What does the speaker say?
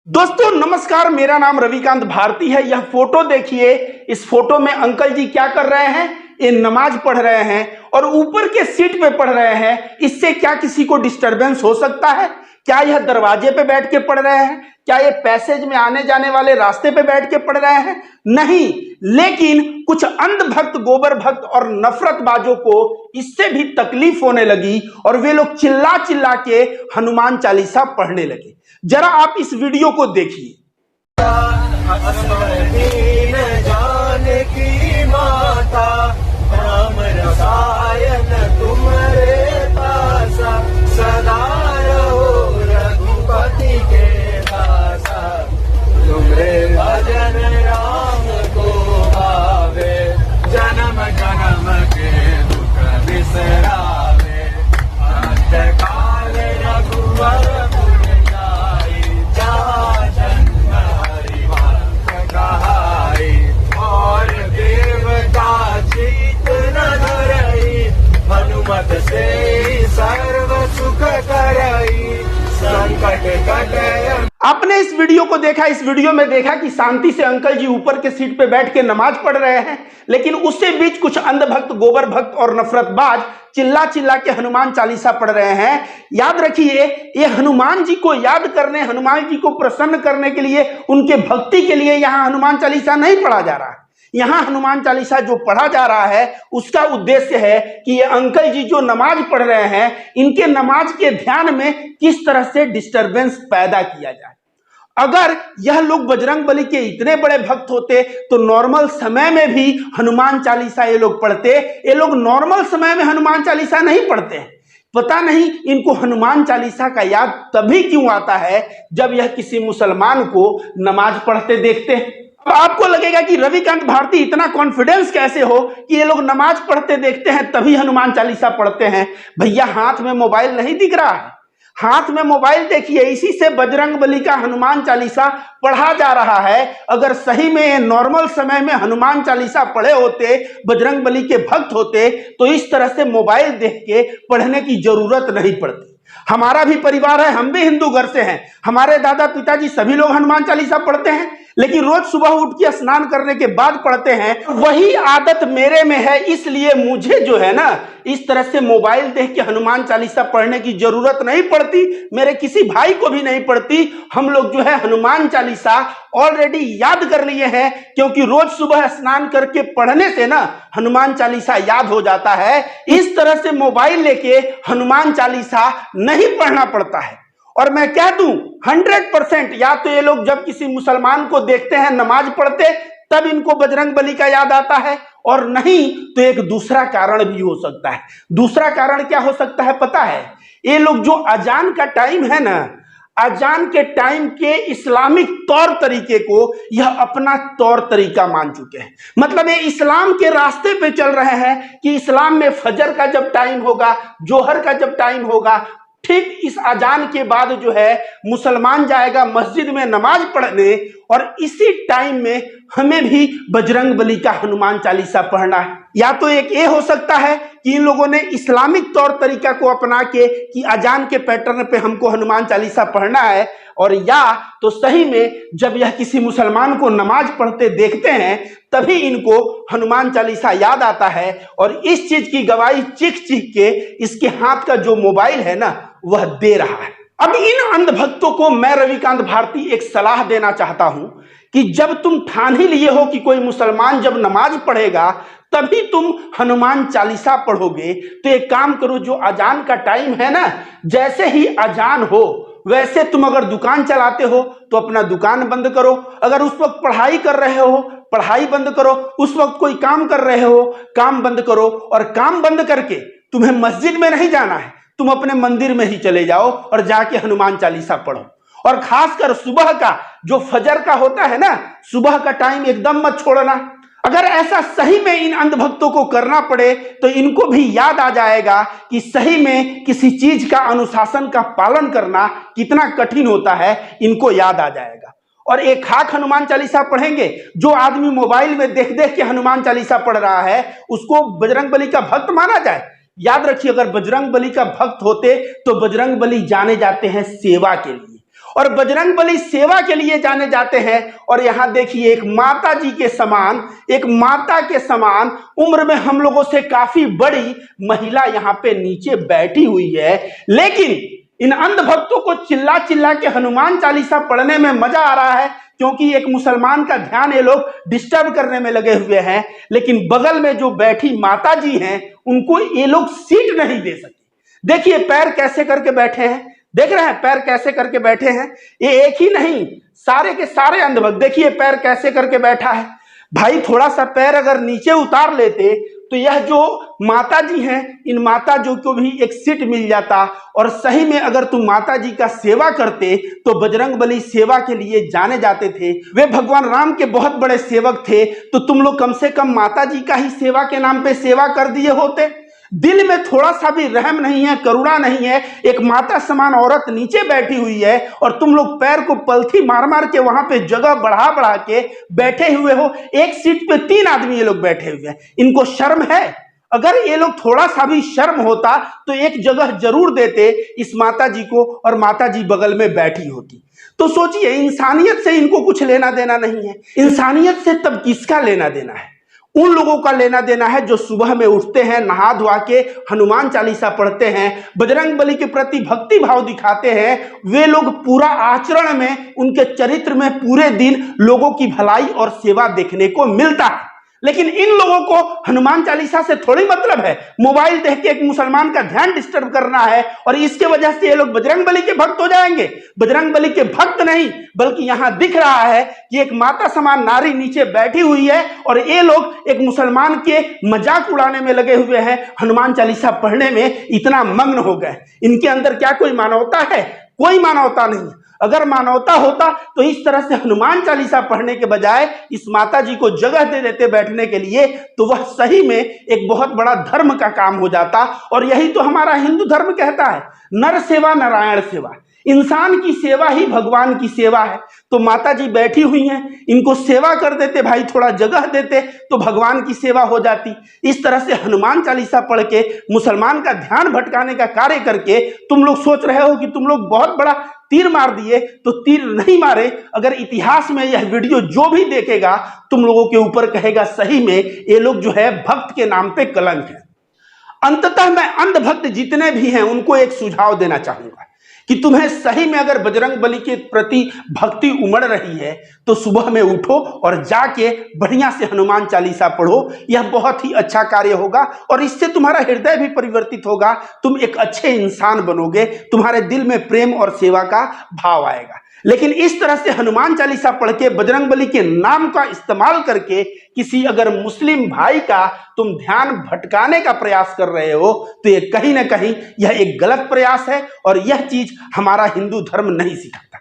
दोस्तों नमस्कार, मेरा नाम रविकांत भारती है। यह फोटो देखिए। इस फोटो में अंकल जी क्या कर रहे हैं? ये नमाज पढ़ रहे हैं और ऊपर के सीट पे पढ़ रहे हैं। इससे क्या किसी को डिस्टरबेंस हो सकता है? क्या यह दरवाजे पे बैठ के पढ़ रहे हैं? क्या ये पैसेज में आने जाने वाले रास्ते पे बैठ के पढ़ रहे हैं? नहीं, लेकिन कुछ अंध भक्त, गोबर भक्त और नफरतबाजों को इससे भी तकलीफ होने लगी और वे लोग चिल्ला चिल्ला के हनुमान चालीसा पढ़ने लगे। जरा आप इस वीडियो को देखिए। जानकी माता राम रसायन तुम्हारे पासा, सदा रहो रघुपति के दासा। तुम्हारे भजन राम को भावे, जन्म जन्म के दुख बिसरावे। अंत काल रघुवर हनुमत से सर्व सुख करई, संकट कटे। आपने इस वीडियो को देखा। इस वीडियो में देखा कि शांति से अंकल जी ऊपर के सीट पे बैठ के नमाज पढ़ रहे हैं, लेकिन उससे बीच कुछ अंधभक्त, गोबर भक्त और नफरतबाज चिल्ला चिल्ला के हनुमान चालीसा पढ़ रहे हैं। याद रखिए, ये हनुमान जी को याद करने, हनुमान जी को प्रसन्न करने के लिए, उनके भक्ति के लिए यहाँ हनुमान चालीसा नहीं पढ़ा जा रहा है। यहाँ हनुमान चालीसा जो पढ़ा जा रहा है उसका उद्देश्य है कि ये अंकल जी जो नमाज पढ़ रहे हैं, इनके नमाज के ध्यान में किस तरह से डिस्टरबेंस पैदा किया जाए। अगर यह लोग बजरंगबली के इतने बड़े भक्त होते तो नॉर्मल समय में भी हनुमान चालीसा ये लोग पढ़ते। ये लोग नॉर्मल समय में हनुमान चालीसा नहीं पढ़ते हैं। पता नहीं इनको हनुमान चालीसा का याद तभी क्यों आता है जब यह किसी मुसलमान को नमाज पढ़ते देखते हैं। अब आपको लगेगा कि रविकांत भारती इतना कॉन्फिडेंस कैसे हो कि ये लोग नमाज पढ़ते देखते हैं तभी हनुमान चालीसा पढ़ते हैं। भैया, हाथ में मोबाइल नहीं दिख रहा है? हाथ में मोबाइल देखिए, इसी से बजरंगबली का हनुमान चालीसा पढ़ा जा रहा है। अगर सही में नॉर्मल समय में हनुमान चालीसा पढ़े होते, बजरंगबली के भक्त होते, तो इस तरह से मोबाइल देख के पढ़ने की जरूरत नहीं पड़ती। हमारा भी परिवार है, हम भी हिंदू घर से हैं। हमारे दादा पिताजी सभी लोग हनुमान चालीसा पढ़ते हैं, लेकिन रोज सुबह उठ के स्नान करने के बाद पढ़ते हैं। वही आदत मेरे में है, इसलिए मुझे जो है ना, इस तरह से मोबाइल देख के हनुमान चालीसा पढ़ने की जरूरत नहीं पड़ती। मेरे किसी भाई को भी नहीं पड़ती। हम लोग जो है हनुमान चालीसा ऑलरेडी याद कर लिए हैं, क्योंकि रोज सुबह स्नान करके पढ़ने से ना हनुमान चालीसा याद हो जाता है। इस तरह से मोबाइल लेके हनुमान चालीसा नहीं पढ़ना पड़ता है। और मैं कह दूं 100%, या तो ये लोग जब किसी मुसलमान को देखते हैं नमाज पढ़ते तब इनको बजरंगबली का याद आता है, और नहीं तो एक दूसरा कारण भी हो सकता है। दूसरा कारण क्या हो सकता है पता है? ये लोग जो अजान का टाइम है ना, अजान के टाइम के इस्लामिक तौर तरीके को यह अपना तौर तरीका मान चुके हैं। मतलब ये इस्लाम के रास्ते पे चल रहे हैं कि इस्लाम में फजर का जब टाइम होगा, जोहर का जब टाइम होगा, ठीक इस अजान के बाद जो है मुसलमान जाएगा मस्जिद में नमाज पढ़ने, और इसी टाइम में हमें भी बजरंगबली का हनुमान चालीसा पढ़ना है। या तो एक ये हो सकता है कि इन लोगों ने इस्लामिक तौर तरीका को अपना के कि अजान के पैटर्न पे हमको हनुमान चालीसा पढ़ना है, और या तो सही में जब यह किसी मुसलमान को नमाज पढ़ते देखते हैं तभी इनको हनुमान चालीसा याद आता है। और इस चीज की गवाही चीख चीख के इसके हाथ का जो मोबाइल है ना, वह दे रहा है। अब इन अंधभक्तों को मैं रविकांत भारती एक सलाह देना चाहता हूं कि जब तुम ठान ही लिए हो कि कोई मुसलमान जब नमाज पढ़ेगा तभी तुम हनुमान चालीसा पढ़ोगे, तो एक काम करो, जो अजान का टाइम है ना, जैसे ही अजान हो वैसे तुम अगर दुकान चलाते हो तो अपना दुकान बंद करो। अगर उस वक्त पढ़ाई कर रहे हो, पढ़ाई बंद करो। उस वक्त कोई काम कर रहे हो, काम बंद करो। और काम बंद करके तुम्हें मस्जिद में नहीं जाना है, तुम अपने मंदिर में ही चले जाओ और जाके हनुमान चालीसा पढ़ो। और खासकर सुबह का जो फजर का होता है ना, सुबह का टाइम एकदम मत छोड़ना। अगर ऐसा सही में इन अंधभक्तों को करना पड़े तो इनको भी याद आ जाएगा कि सही में किसी चीज का अनुशासन का पालन करना कितना कठिन होता है। इनको याद आ जाएगा। और एक खाक हनुमान चालीसा पढ़ेंगे। जो आदमी मोबाइल में देख देख के हनुमान चालीसा पढ़ रहा है उसको बजरंगबली का भक्त माना जाए? याद रखिए, अगर बजरंगबली का भक्त होते तो बजरंगबली जाने जाते हैं सेवा के लिए, और बजरंग बली सेवा के लिए जाने जाते हैं। और यहाँ देखिए एक माता जी के समान, एक माता के समान उम्र में हम लोगों से काफी बड़ी महिला यहाँ पे नीचे बैठी हुई है, लेकिन इन अंधभक्तों को चिल्ला चिल्ला के हनुमान चालीसा पढ़ने में मजा आ रहा है, क्योंकि एक मुसलमान का ध्यान ये लोग डिस्टर्ब करने में लगे हुए हैं। लेकिन बगल में जो बैठी माता जी हैं उनको ये लोग सीट नहीं दे सके। देखिए पैर कैसे करके बैठे हैं, देख रहे हैं पैर कैसे करके बैठे हैं। ये एक ही नहीं, सारे के सारे अंधभक्त देखिए पैर कैसे करके बैठा है। भाई थोड़ा सा पैर अगर नीचे उतार लेते तो यह जो माता जी हैं, इन माता जी को भी एक सीट मिल जाता। और सही में अगर तुम माता जी का सेवा करते तो बजरंग बली सेवा के लिए जाने जाते थे। वे भगवान राम के बहुत बड़े सेवक थे, तो तुम लोग कम से कम माता जी का ही सेवा के नाम पे सेवा कर दिए होते। दिल में थोड़ा सा भी रहम नहीं है, करुणा नहीं है। एक माता समान औरत नीचे बैठी हुई है और तुम लोग पैर को पलथी मार मार के वहां पे जगह बढ़ा बढ़ा के बैठे हुए हो। एक सीट पे 3 आदमी ये लोग बैठे हुए हैं, इनको शर्म है? अगर ये लोग थोड़ा सा भी शर्म होता तो एक जगह जरूर देते इस माता जी को और माता जी बगल में बैठी होती। तो सोचिए, इंसानियत से इनको कुछ लेना देना नहीं है। इंसानियत से तब किसका लेना देना है? उन लोगों का लेना देना है जो सुबह में उठते हैं, नहा धोआ के हनुमान चालीसा पढ़ते हैं, बजरंग बली के प्रति भक्ति भाव दिखाते हैं। वे लोग पूरा आचरण में, उनके चरित्र में पूरे दिन लोगों की भलाई और सेवा देखने को मिलता है। लेकिन इन लोगों को हनुमान चालीसा से थोड़ी मतलब है। मोबाइल देख के एक मुसलमान का ध्यान डिस्टर्ब करना है और इसके वजह से ये लोग बजरंग बली के भक्त हो जाएंगे। बजरंग बली के भक्त नहीं, बल्कि यहां दिख रहा है कि एक माता समान नारी नीचे बैठी हुई है और ये लोग एक मुसलमान के मजाक उड़ाने में लगे हुए हैं। हनुमान चालीसा पढ़ने में इतना मग्न हो गए। इनके अंदर क्या कोई मानवता है? कोई मानवता नहीं। अगर मानवता होता तो इस तरह से हनुमान चालीसा पढ़ने के बजाय इस माता जी को जगह दे देते बैठने के लिए, तो वह सही में एक बहुत बड़ा धर्म का काम हो जाता। और यही तो हमारा हिंदू धर्म कहता है, नर सेवा नारायण सेवा। इंसान की सेवा ही भगवान की सेवा है। तो माता जी बैठी हुई हैं, इनको सेवा कर देते भाई, थोड़ा जगह देते तो भगवान की सेवा हो जाती। इस तरह से हनुमान चालीसा पढ़ के मुसलमान का ध्यान भटकाने का कार्य करके तुम लोग सोच रहे हो कि तुम लोग बहुत बड़ा तीर मार दिए, तो तीर नहीं मारे। अगर इतिहास में यह वीडियो जो भी देखेगा तुम लोगों के ऊपर कहेगा सही में ये लोग जो है भक्त के नाम पे कलंक है। अंततः मैं अंधभक्त जितने भी हैं उनको एक सुझाव देना चाहूंगा कि तुम्हें सही में अगर बजरंग बली के प्रति भक्ति उमड़ रही है तो सुबह में उठो और जाके बढ़िया से हनुमान चालीसा पढ़ो। यह बहुत ही अच्छा कार्य होगा और इससे तुम्हारा हृदय भी परिवर्तित होगा। तुम एक अच्छे इंसान बनोगे, तुम्हारे दिल में प्रेम और सेवा का भाव आएगा। लेकिन इस तरह से हनुमान चालीसा पढ़ के बजरंग बली के नाम का इस्तेमाल करके किसी अगर मुस्लिम भाई का तुम ध्यान भटकाने का प्रयास कर रहे हो तो ये कहीं ना कहीं यह एक गलत प्रयास है और यह चीज हमारा हिंदू धर्म नहीं सिखाता।